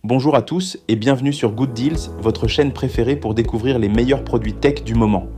Bonjour à tous et bienvenue sur Good Deals, votre chaîne préférée pour découvrir les meilleurs produits tech du moment.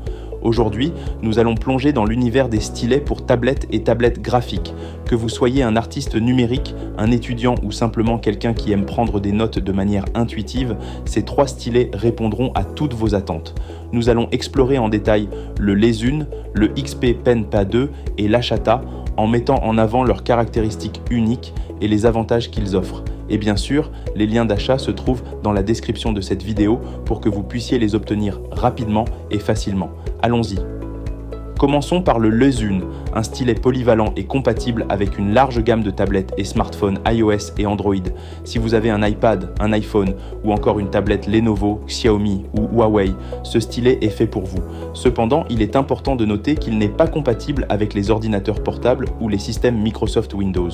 Aujourd'hui, nous allons plonger dans l'univers des stylets pour tablettes et tablettes graphiques. Que vous soyez un artiste numérique, un étudiant ou simplement quelqu'un qui aime prendre des notes de manière intuitive, ces 3 stylets répondront à toutes vos attentes. Nous allons explorer en détail le Lesun, le XP Pen PA2 et l'Ashata en mettant en avant leurs caractéristiques uniques et les avantages qu'ils offrent. Et bien sûr, les liens d'achat se trouvent dans la description de cette vidéo pour que vous puissiez les obtenir rapidement et facilement. Allons-y. Commençons par le Lesun, un stylet polyvalent et compatible avec une large gamme de tablettes et smartphones iOS et Android. Si vous avez un iPad, un iPhone ou encore une tablette Lenovo, Xiaomi ou Huawei, ce stylet est fait pour vous. Cependant, il est important de noter qu'il n'est pas compatible avec les ordinateurs portables ou les systèmes Microsoft Windows.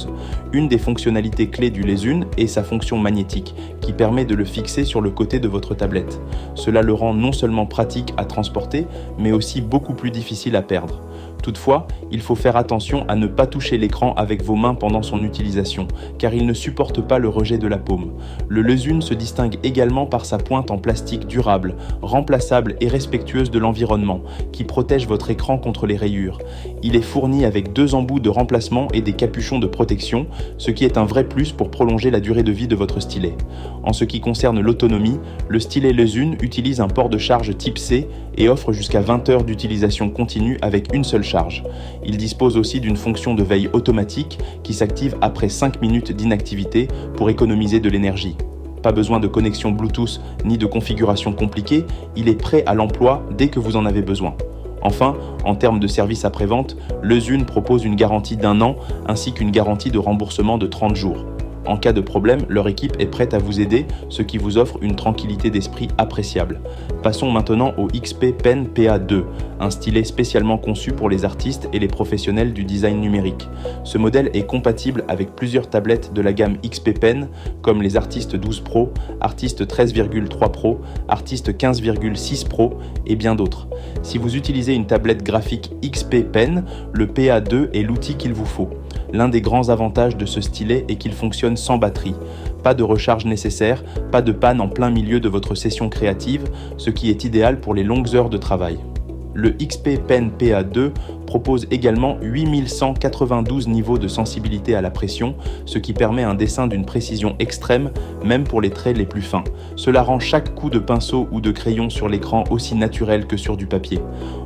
Une des fonctionnalités clés du Lesun est sa fonction magnétique, qui permet de le fixer sur le côté de votre tablette. Cela le rend non seulement pratique à transporter, mais aussi beaucoup plus difficile à perdre. Toutefois, il faut faire attention à ne pas toucher l'écran avec vos mains pendant son utilisation, car il ne supporte pas le rejet de la paume. Le Lesun se distingue également par sa pointe en plastique durable, remplaçable et respectueuse de l'environnement, qui protège votre écran contre les rayures. Il est fourni avec 2 embouts de remplacement et des capuchons de protection, ce qui est un vrai plus pour prolonger la durée de vie de votre stylet. En ce qui concerne l'autonomie, le stylet Lesun utilise un port de charge type C et offre jusqu'à 20 heures d'utilisation continue avec une seule charge. Il dispose aussi d'une fonction de veille automatique qui s'active après 5 minutes d'inactivité pour économiser de l'énergie. Pas besoin de connexion Bluetooth ni de configuration compliquée, il est prêt à l'emploi dès que vous en avez besoin. Enfin, en termes de service après-vente, Lesun propose une garantie d'1 an ainsi qu'une garantie de remboursement de 30 jours. En cas de problème, leur équipe est prête à vous aider, ce qui vous offre une tranquillité d'esprit appréciable. Passons maintenant au XP Pen PA2, un stylet spécialement conçu pour les artistes et les professionnels du design numérique. Ce modèle est compatible avec plusieurs tablettes de la gamme XP Pen, comme les Artist 12 Pro, Artist 13,3 Pro, Artist 15,6 Pro et bien d'autres. Si vous utilisez une tablette graphique XP Pen, le PA2 est l'outil qu'il vous faut. L'un des grands avantages de ce stylet est qu'il fonctionne sans batterie. Pas de recharge nécessaire, pas de panne en plein milieu de votre session créative, ce qui est idéal pour les longues heures de travail. Le XP Pen PA2 propose également 8192 niveaux de sensibilité à la pression, ce qui permet un dessin d'une précision extrême, même pour les traits les plus fins. Cela rend chaque coup de pinceau ou de crayon sur l'écran aussi naturel que sur du papier.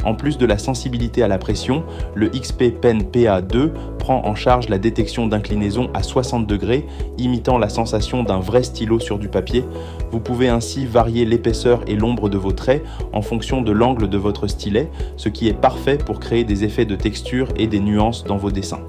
En plus de la sensibilité à la pression, le XP Pen PA2 prend en charge la détection d'inclinaison à 60 degrés, imitant la sensation d'un vrai stylo sur du papier. Vous pouvez ainsi varier l'épaisseur et l'ombre de vos traits en fonction de l'angle de votre stylet, ce qui est parfait pour créer des effets de texture et des nuances dans vos dessins.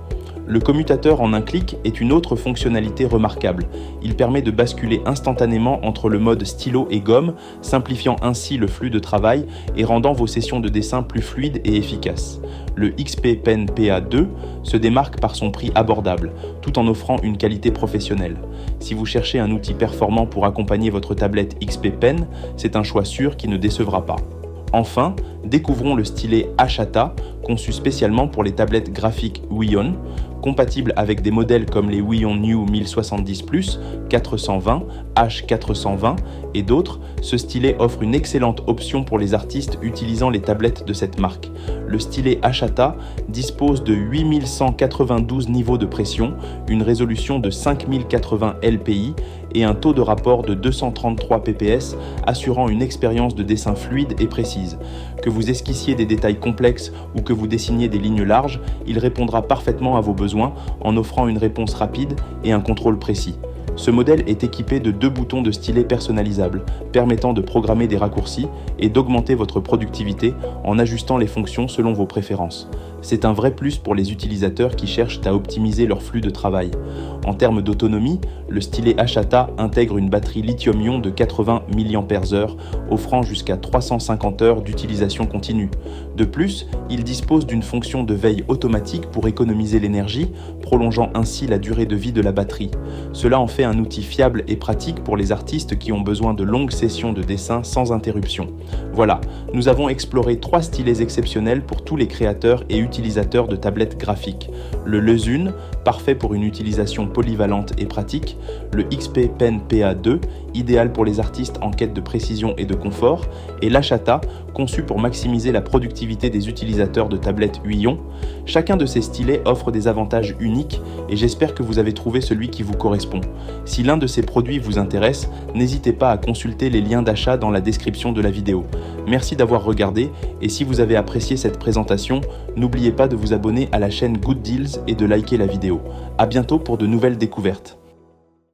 Le commutateur en un clic est une autre fonctionnalité remarquable. Il permet de basculer instantanément entre le mode stylo et gomme, simplifiant ainsi le flux de travail et rendant vos sessions de dessin plus fluides et efficaces. Le XP Pen PA2 se démarque par son prix abordable, tout en offrant une qualité professionnelle. Si vous cherchez un outil performant pour accompagner votre tablette XP Pen, c'est un choix sûr qui ne décevra pas. Enfin, découvrons le stylet Ashata, conçu spécialement pour les tablettes graphiques Huion, compatible avec des modèles comme les Huion New 1070+, 420, H420 et d'autres. Ce stylet offre une excellente option pour les artistes utilisant les tablettes de cette marque. Le stylet Ashata dispose de 8192 niveaux de pression, une résolution de 5080 LPI et un taux de rapport de 233 ppс, assurant une expérience de dessin fluide et précise. Que vous esquissiez des détails complexes ou que vous dessiniez des lignes larges, il répondra parfaitement à vos besoins en offrant une réponse rapide et un contrôle précis. Ce modèle est équipé de 2 boutons de stylet personnalisables, permettant de programmer des raccourcis et d'augmenter votre productivité en ajustant les fonctions selon vos préférences. C'est un vrai plus pour les utilisateurs qui cherchent à optimiser leur flux de travail. En termes d'autonomie, le stylet Ashata intègre une batterie lithium-ion de 80 mAh, offrant jusqu'à 350 heures d'utilisation continue. De plus, il dispose d'une fonction de veille automatique pour économiser l'énergie, prolongeant ainsi la durée de vie de la batterie. Cela en fait un outil fiable et pratique pour les artistes qui ont besoin de longues sessions de dessin sans interruption. Voilà, nous avons exploré 3 stylets exceptionnels pour tous les créateurs et utilisateurs de tablettes graphiques. Le Lesun, parfait pour une utilisation polyvalente et pratique, le XP Pen PA2, idéal pour les artistes en quête de précision et de confort, et l'Ashata, conçu pour maximiser la productivité des utilisateurs de tablettes Huion. Chacun de ces stylets offre des avantages uniques et j'espère que vous avez trouvé celui qui vous correspond. Si l'un de ces produits vous intéresse, n'hésitez pas à consulter les liens d'achat dans la description de la vidéo. Merci d'avoir regardé et si vous avez apprécié cette présentation, n'oubliez pas de vous abonner à la chaîne Good Deals et de liker la vidéo. À bientôt pour de nouvelles découvertes.